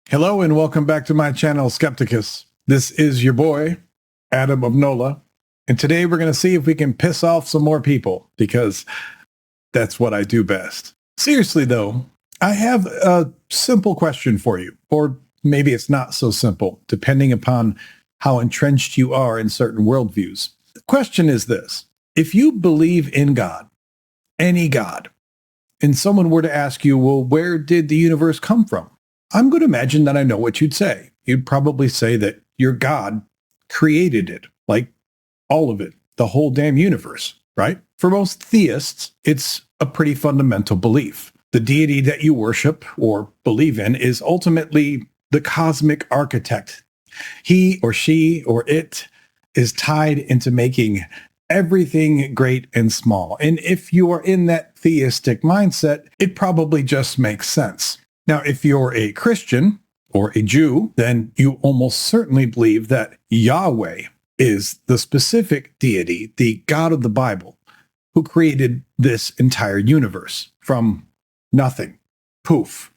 Hello and welcome back to my channel, Skepticus. This is your boy, Adam of NOLA, and today we're going to see if we can piss off some more people, because that's what I do best. Seriously though, I have a simple question for you, or maybe it's not so simple, depending upon how entrenched you are in certain worldviews. The question is this: if you believe in God, any God, and someone were to ask you, well, where did the universe come from? I'm going to imagine that I know what you'd say. You'd probably say that your God created it, like all of it, the whole damn universe, right? For most theists, it's a pretty fundamental belief. The deity that you worship or believe in is ultimately the cosmic architect. He or she or it is tied into making everything great and small. And if you are in that theistic mindset, it probably just makes sense. Now, if you're a Christian or a Jew, then you almost certainly believe that Yahweh is the specific deity, the God of the Bible, who created this entire universe from nothing, poof,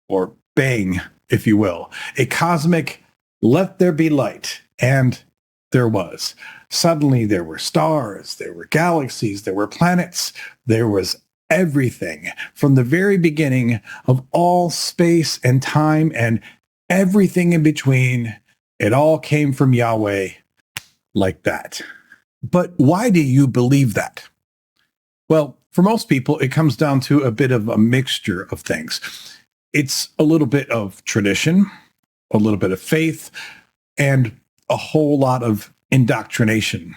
or bang, if you will, a cosmic let there be light. And there was. Suddenly there were stars, there were galaxies, there were planets, there was everything from the very beginning of all space and time and everything in between. It all came from Yahweh like that. But why do you believe that? Well, for most people, it comes down to a bit of a mixture of things. It's a little bit of tradition, a little bit of faith, and a whole lot of indoctrination.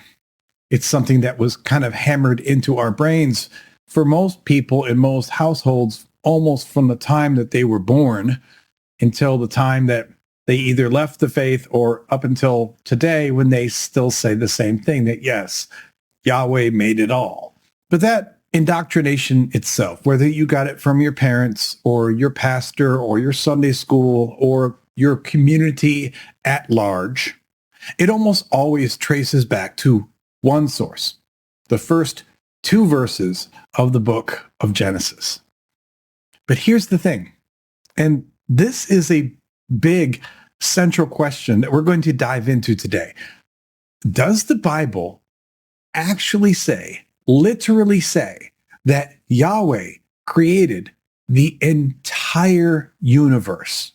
It's something that was kind of hammered into our brains for most people in most households, almost from the time that they were born until the time that they either left the faith or up until today, when they still say the same thing, that yes, Yahweh made it all. But that indoctrination itself, whether you got it from your parents or your pastor or your Sunday school or your community at large, it almost always traces back to one source, the first 2 verses of the book of Genesis. But here's the thing, and this is a big central question that we're going to dive into today. Does the Bible actually say, literally say, that Yahweh created the entire universe?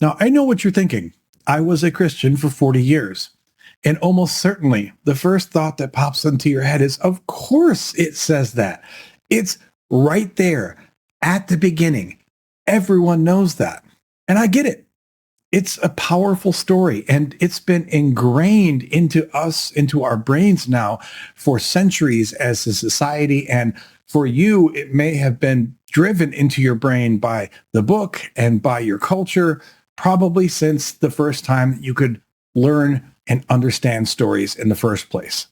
Now, I know what you're thinking. I was a Christian for 40 years. And almost certainly the first thought that pops into your head is, of course it says that. It's right there at the beginning. Everyone knows that. And I get it. It's a powerful story, and it's been ingrained into us, into our brains now for centuries as a society. And for you, it may have been driven into your brain by the book and by your culture, probably since the first time that you could learn and understand stories in the first place.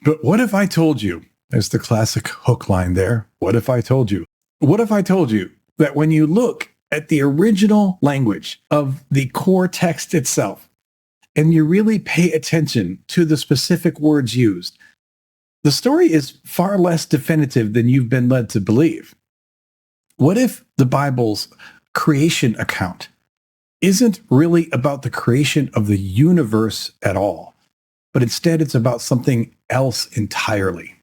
But what if I told you, there's the classic hook line there, what if I told you? What if I told you that when you look at the original language of the core text itself, and you really pay attention to the specific words used, the story is far less definitive than you've been led to believe? What if the Bible's creation account isn't really about the creation of the universe at all, but instead it's about something else entirely?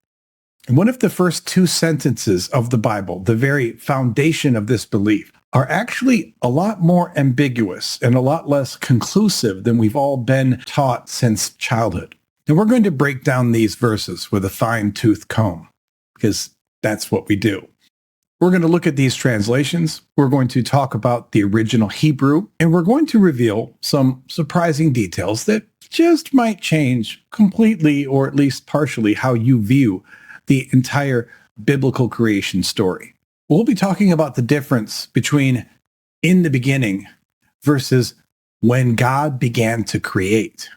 And what if the first 2 sentences of the Bible, the very foundation of this belief, are actually a lot more ambiguous and a lot less conclusive than we've all been taught since childhood? And we're going to break down these verses with a fine-tooth comb, because that's what we do. We're going to look at these translations, we're going to talk about the original Hebrew, and we're going to reveal some surprising details that just might change completely, or at least partially, how you view the entire biblical creation story. We'll be talking about the difference between in the beginning versus when God began to create.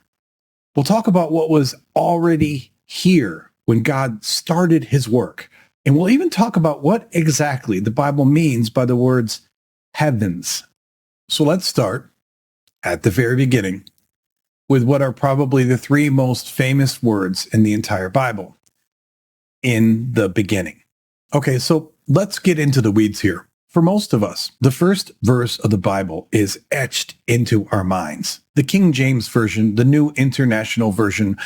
We'll talk about what was already here when God started his work. And we'll even talk about what exactly the Bible means by the words heavens. So let's start at the very beginning with what are probably the 3 most famous words in the entire Bible. In the beginning. Okay, so let's get into the weeds here. For most of us, the first verse of the Bible is etched into our minds. The King James Version, the New International Version,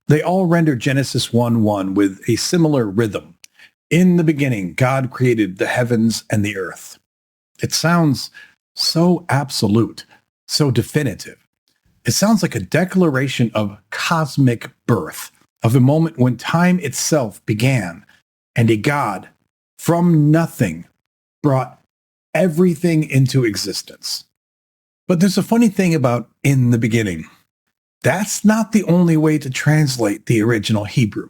they all render Genesis 1:1 with a similar rhythm. In the beginning, God created the heavens and the earth. It sounds so absolute, so definitive. It sounds like a declaration of cosmic birth, of a moment when time itself began, and a God from nothing brought everything into existence. But there's a funny thing about in the beginning. That's not the only way to translate the original Hebrew.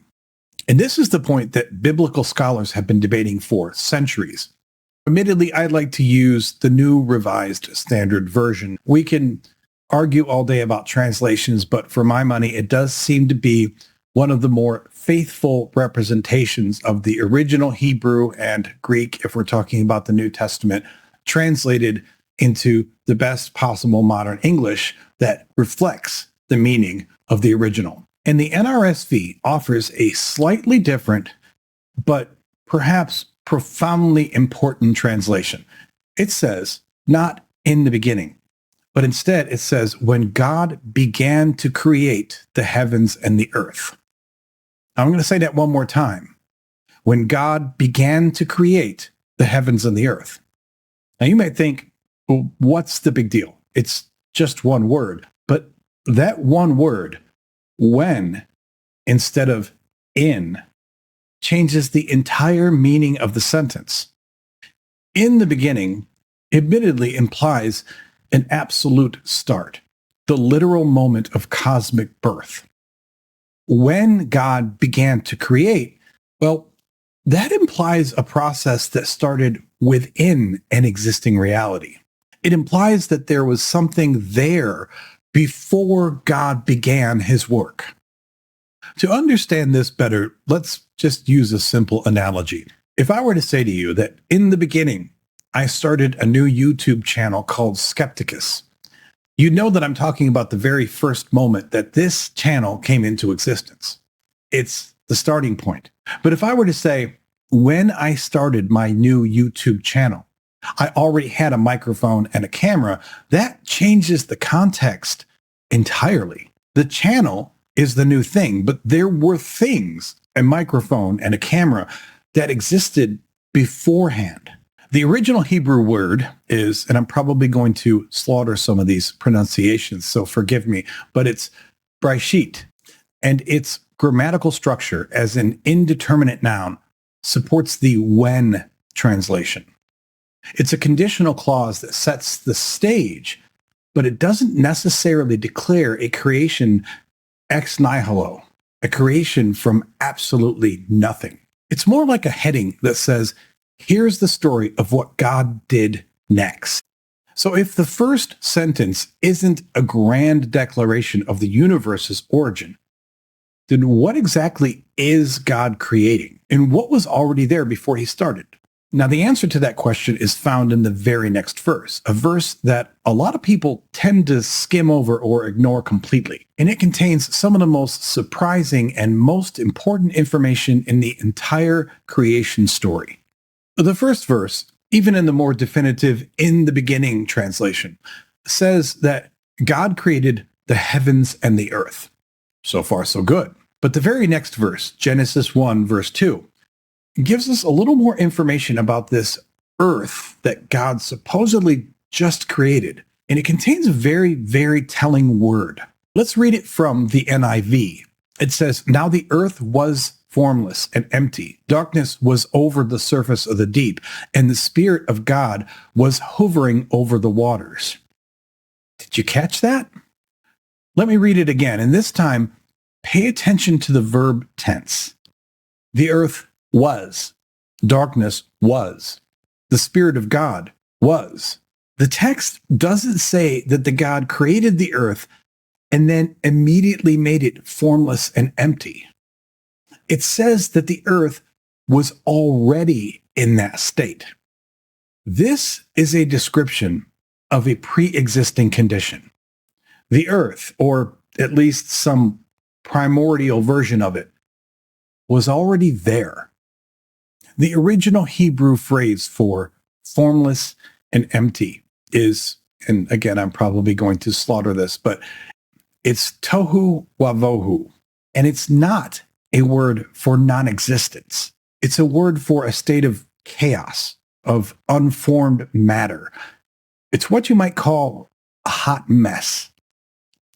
And this is the point that biblical scholars have been debating for centuries. Admittedly, I'd like to use the New Revised Standard Version. We can argue all day about translations, but for my money, it does seem to be one of the more faithful representations of the original Hebrew and Greek, if we're talking about the New Testament, translated into the best possible modern English that reflects the meaning of the original. And the NRSV offers a slightly different, but perhaps profoundly important translation. It says, not in the beginning, but instead it says, when God began to create the heavens and the earth. I'm going to say that one more time. When God began to create the heavens and the earth. Now you might think, well, what's the big deal? It's just one word. But that one word, when, instead of in, changes the entire meaning of the sentence. In the beginning, admittedly implies an absolute start, the literal moment of cosmic birth. When God began to create, well, that implies a process that started within an existing reality. It implies that there was something there before God began his work. To understand this better, let's just use a simple analogy. If I were to say to you that in the beginning, I started a new YouTube channel called Skepticus, you know that I'm talking about the very first moment that this channel came into existence. It's the starting point. But if I were to say, when I started my new YouTube channel, I already had a microphone and a camera, that changes the context entirely. The channel is the new thing, but there were things, a microphone and a camera, that existed beforehand. The original Hebrew word is, and I'm probably going to slaughter some of these pronunciations, so forgive me, but it's Breshit, and its grammatical structure as an indeterminate noun supports the when translation. It's a conditional clause that sets the stage, but it doesn't necessarily declare a creation ex nihilo, a creation from absolutely nothing. It's more like a heading that says, here's the story of what God did next. So if the first sentence isn't a grand declaration of the universe's origin, then what exactly is God creating? And what was already there before he started? Now, the answer to that question is found in the very next verse, a verse that a lot of people tend to skim over or ignore completely. And it contains some of the most surprising and most important information in the entire creation story. The first verse, even in the more definitive in the beginning translation, says that God created the heavens and the earth. So far, so good. But the very next verse, Genesis 1, verse 2, gives us a little more information about this earth that God supposedly just created. And it contains a very, very telling word. Let's read it from the NIV. It says, now the earth was formless and empty. Darkness was over the surface of the deep, and the Spirit of God was hovering over the waters. Did you catch that? Let me read it again, and this time, pay attention to the verb tense. The earth was. Darkness was. The Spirit of God was. The text doesn't say that the God created the earth and then immediately made it formless and empty. It says that the earth was already in that state. This is a description of a pre-existing condition. The earth, or at least some primordial version of it, was already there. The original Hebrew phrase for formless and empty is, and again, I'm probably going to slaughter this, but it's tohu wavohu. And it's not a word for non-existence. It's a word for a state of chaos, of unformed matter. It's what you might call a hot mess.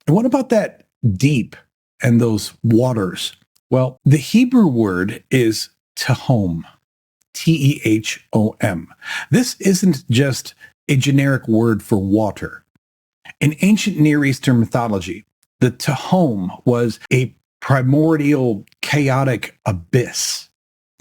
And what about that deep and those waters? Well, the Hebrew word is tehom, Tehom. This isn't just a generic word for water. In ancient Near Eastern mythology, the tehom was a primordial, chaotic abyss.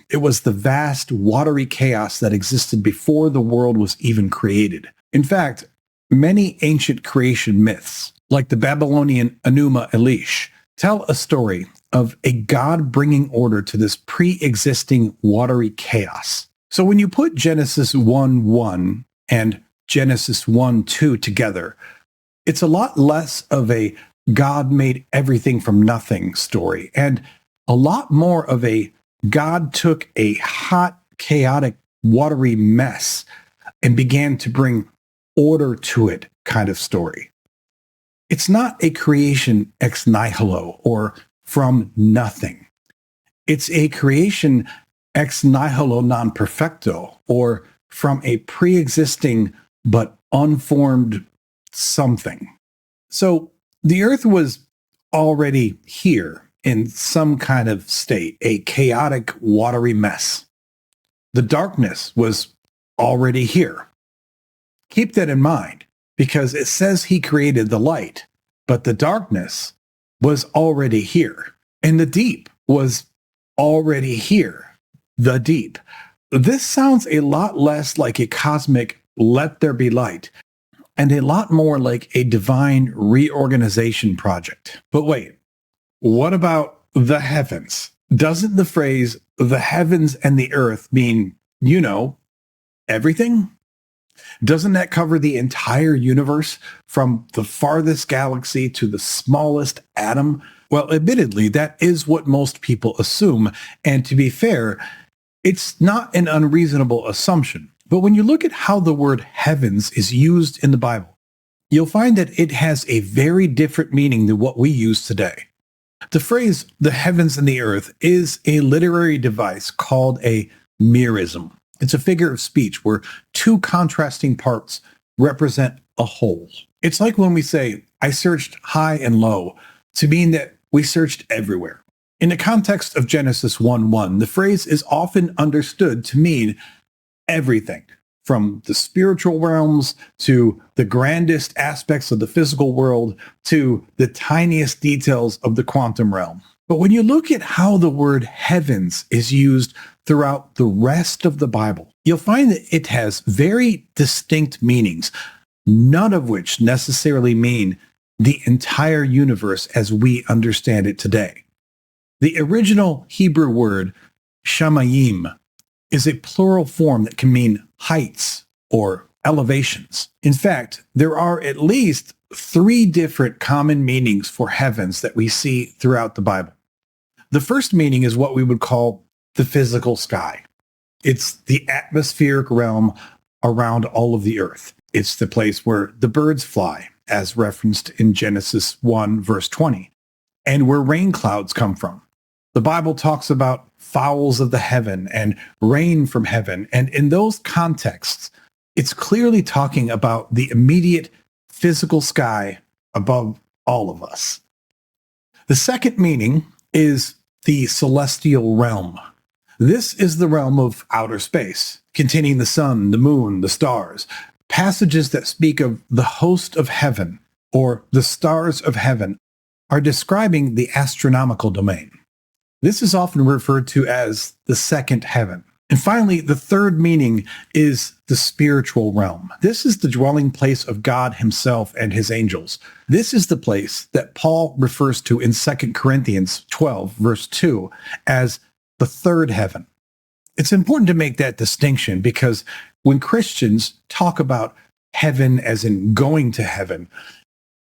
It was the vast, watery chaos that existed before the world was even created. In fact, many ancient creation myths, like the Babylonian Enuma Elish, tell a story of a God bringing order to this pre-existing watery chaos. So when you put Genesis 1:1 and Genesis 1:2 together, it's a lot less of a God made everything from nothing story, and a lot more of a God took a hot, chaotic, watery mess and began to bring order to it kind of story. It's not a creation ex nihilo or from nothing. It's a creation ex nihilo non perfecto, or from a pre-existing but unformed something. So the earth was already here in some kind of state, a chaotic, watery mess. The darkness was already here. Keep that in mind, because it says he created the light, but the darkness was already here, and the deep was already here, the deep. This sounds a lot less like a cosmic let there be light, and a lot more like a divine reorganization project. But wait, what about the heavens? Doesn't the phrase the heavens and the earth mean, everything? Doesn't that cover the entire universe from the farthest galaxy to the smallest atom? Well, admittedly, that is what most people assume. And to be fair, it's not an unreasonable assumption. But when you look at how the word heavens is used in the Bible, you'll find that it has a very different meaning than what we use today. The phrase the heavens and the earth is a literary device called a merism. It's a figure of speech where two contrasting parts represent a whole. It's like when we say, I searched high and low, to mean that we searched everywhere. In the context of Genesis 1:1, the phrase is often understood to mean everything, from the spiritual realms to the grandest aspects of the physical world to the tiniest details of the quantum realm. But when you look at how the word heavens is used throughout the rest of the Bible, you'll find that it has very distinct meanings, none of which necessarily mean the entire universe as we understand it today. The original Hebrew word shamayim is a plural form that can mean heights or elevations. In fact, there are at least 3 different common meanings for heavens that we see throughout the Bible. The first meaning is what we would call the physical sky. It's the atmospheric realm around all of the earth. It's the place where the birds fly, as referenced in Genesis 1, verse 20, and where rain clouds come from. The Bible talks about fowls of the heaven and rain from heaven, and in those contexts, it's clearly talking about the immediate physical sky above all of us. The second meaning is the celestial realm. This is the realm of outer space, containing the sun, the moon, the stars. Passages that speak of the host of heaven or the stars of heaven are describing the astronomical domain. This is often referred to as the second heaven. And finally, the third meaning is the spiritual realm. This is the dwelling place of God himself and his angels. This is the place that Paul refers to in 2 Corinthians 12, verse 2, as the third heaven. It's important to make that distinction because when Christians talk about heaven as in going to heaven,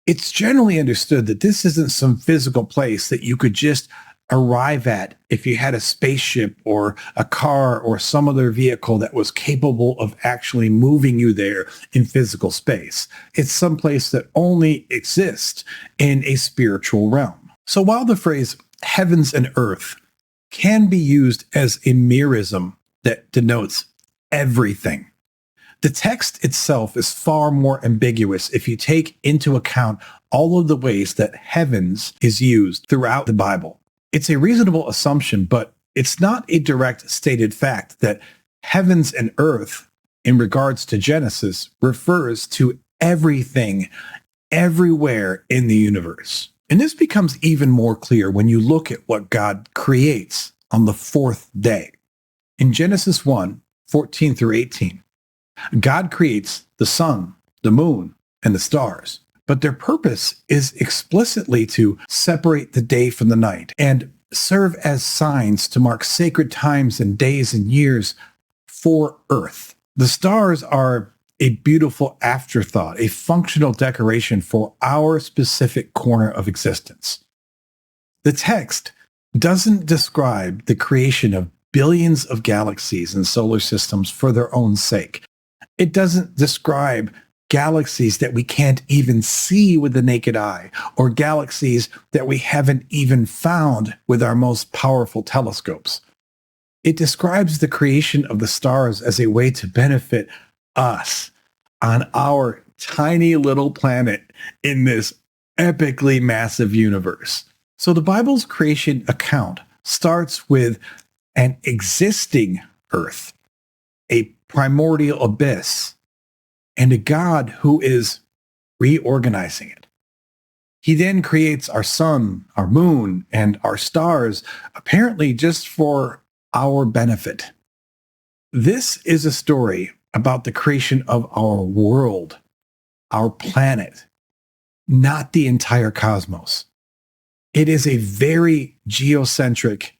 it's generally understood that this isn't some physical place that you could just arrive at if you had a spaceship or a car or some other vehicle that was capable of actually moving you there in physical space. It's someplace that only exists in a spiritual realm. So while the phrase heavens and earth can be used as a merism that denotes everything, the text itself is far more ambiguous if you take into account all of the ways that heavens is used throughout the Bible. It's a reasonable assumption, but it's not a direct stated fact that heavens and earth, in regards to Genesis, refers to everything, everywhere in the universe. And this becomes even more clear when you look at what God creates on the fourth day. In Genesis 1:14 through 18, God creates the sun, the moon, and the stars. But their purpose is explicitly to separate the day from the night and serve as signs to mark sacred times and days and years for Earth. The stars are a beautiful afterthought, a functional decoration for our specific corner of existence. The text doesn't describe the creation of billions of galaxies and solar systems for their own sake. It doesn't describe galaxies that we can't even see with the naked eye, or galaxies that we haven't even found with our most powerful telescopes. It describes the creation of the stars as a way to benefit us on our tiny little planet in this epically massive universe. So the Bible's creation account starts with an existing earth, a primordial abyss, and a God who is reorganizing it. He then creates our sun, our moon, and our stars, apparently just for our benefit. This is a story about the creation of our world, our planet, not the entire cosmos. It is a very geocentric,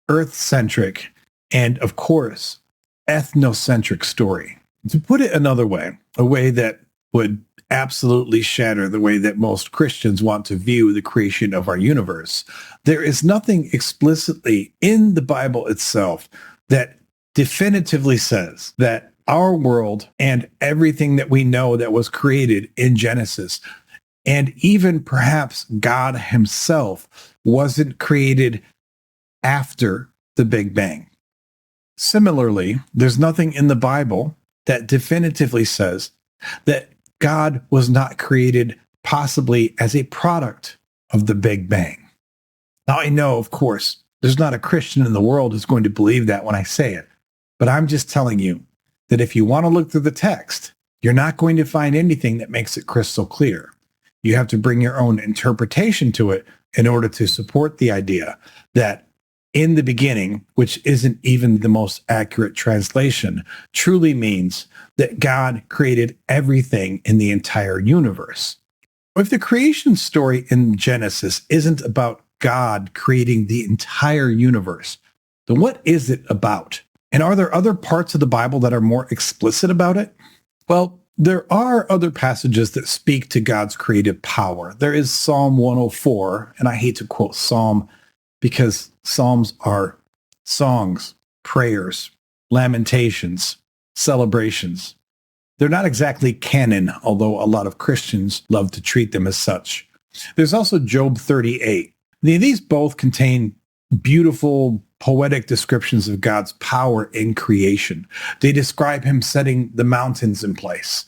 earth-centric, and of course, ethnocentric story. To put it another way, a way that would absolutely shatter the way that most Christians want to view the creation of our universe, there is nothing explicitly in the Bible itself that definitively says that our world and everything that we know that was created in Genesis, and even perhaps God himself, wasn't created after the Big Bang. Similarly, there's nothing in the Bible that definitively says that God was not created possibly as a product of the Big Bang. Now, I know, of course, there's not a Christian in the world who's going to believe that when I say it, but I'm just telling you that if you want to look through the text, you're not going to find anything that makes it crystal clear. You have to bring your own interpretation to it in order to support the idea that in the beginning, which isn't even the most accurate translation, truly means that God created everything in the entire universe. If the creation story in Genesis isn't about God creating the entire universe, then what is it about? And are there other parts of the Bible that are more explicit about it? Well, there are other passages that speak to God's creative power. There is Psalm 104, and I hate to quote Psalm because Psalms are songs, prayers, lamentations, celebrations. They're not exactly canon, although a lot of Christians love to treat them as such. There's also Job 38. These both contain beautiful, poetic descriptions of God's power in creation. They describe him setting the mountains in place,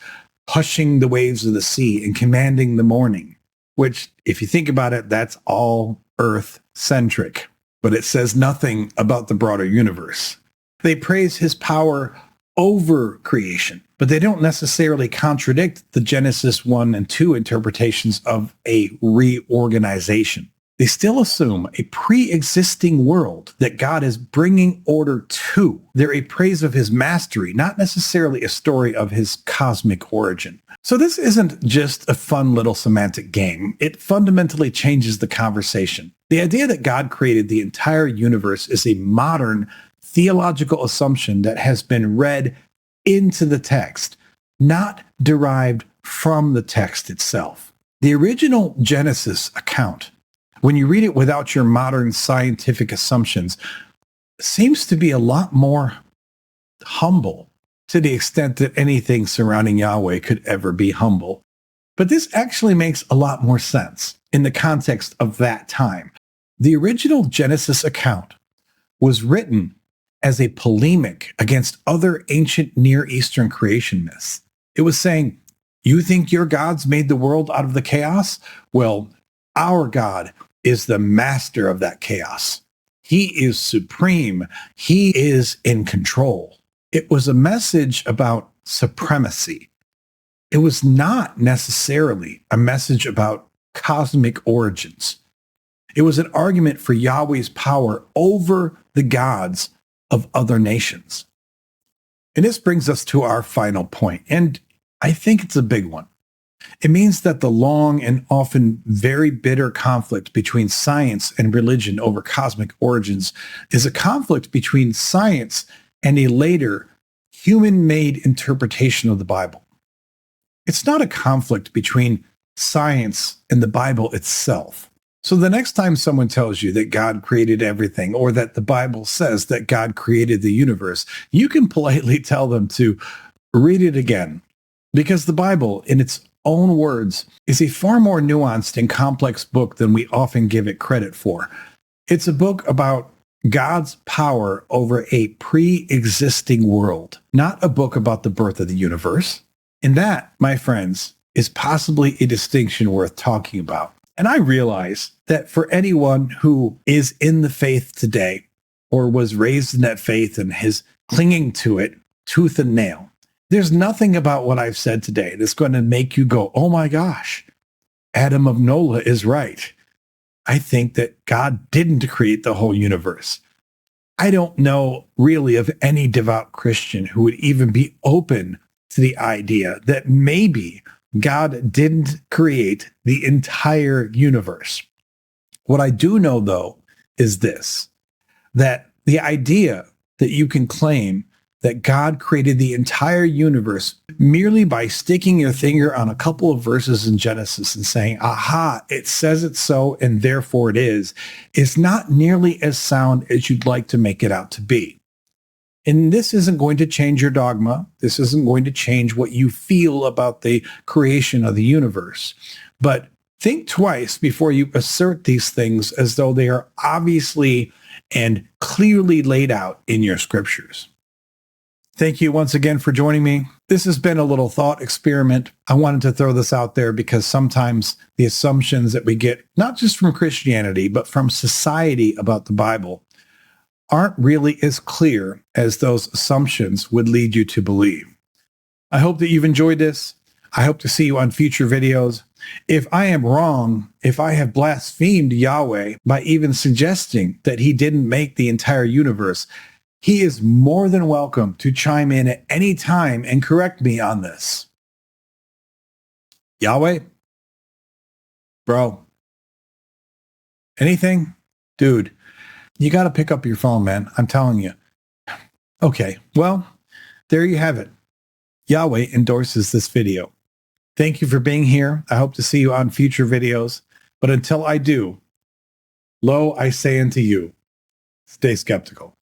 hushing the waves of the sea, and commanding the morning, which, if you think about it, that's all earth-centric, but it says nothing about the broader universe. They praise his power over creation, but they don't necessarily contradict the Genesis 1 and 2 interpretations of a reorganization. They still assume a pre-existing world that God is bringing order to. They're a praise of his mastery, not necessarily a story of his cosmic origin. So this isn't just a fun little semantic game. It fundamentally changes the conversation. The idea that God created the entire universe is a modern theological assumption that has been read into the text, not derived from the text itself. The original Genesis account when you read it without your modern scientific assumptions, seems to be a lot more humble, to the extent that anything surrounding Yahweh could ever be humble. But this actually makes a lot more sense in the context of that time. The original Genesis account was written as a polemic against other ancient Near Eastern creation myths. It was saying, you think your gods made the world out of the chaos? Well, our God is the master of that chaos. He is supreme. He is in control. It was a message about supremacy. It was not necessarily a message about cosmic origins. It was an argument for Yahweh's power over the gods of other nations. And this brings us to our final point, and I think it's a big one. It means that the long and often very bitter conflict between science and religion over cosmic origins is a conflict between science and a later human-made interpretation of the Bible. It's not a conflict between science and the Bible itself. So the next time someone tells you that God created everything, or that the Bible says that God created the universe, you can politely tell them to read it again. Because the Bible, in its own words, is a far more nuanced and complex book than we often give it credit for. It's a book about God's power over a pre-existing world, not a book about the birth of the universe. And that, my friends, is possibly a distinction worth talking about. And I realize that for anyone who is in the faith today, or was raised in that faith and is clinging to it tooth and nail, there's nothing about what I've said today that's going to make you go, oh my gosh, Adam of NOLA is right. I think that God didn't create the whole universe. I don't know really of any devout Christian who would even be open to the idea that maybe God didn't create the entire universe. What I do know, though, is this, that the idea that you can claim that God created the entire universe merely by sticking your finger on a couple of verses in Genesis and saying, aha, it says it so, and therefore it is not nearly as sound as you'd like to make it out to be. And this isn't going to change your dogma. This isn't going to change what you feel about the creation of the universe. But think twice before you assert these things as though they are obviously and clearly laid out in your scriptures. Thank you once again for joining me. This has been a little thought experiment. I wanted to throw this out there because sometimes the assumptions that we get, not just from Christianity, but from society about the Bible, aren't really as clear as those assumptions would lead you to believe. I hope that you've enjoyed this. I hope to see you on future videos. If I am wrong, if I have blasphemed Yahweh by even suggesting that he didn't make the entire universe, he is more than welcome to chime in at any time and correct me on this. Yahweh? Bro? Anything? Dude, you got to pick up your phone, man. I'm telling you. Okay, well, there you have it. Yahweh endorses this video. Thank you for being here. I hope to see you on future videos. But until I do, lo, I say unto you, stay skeptical.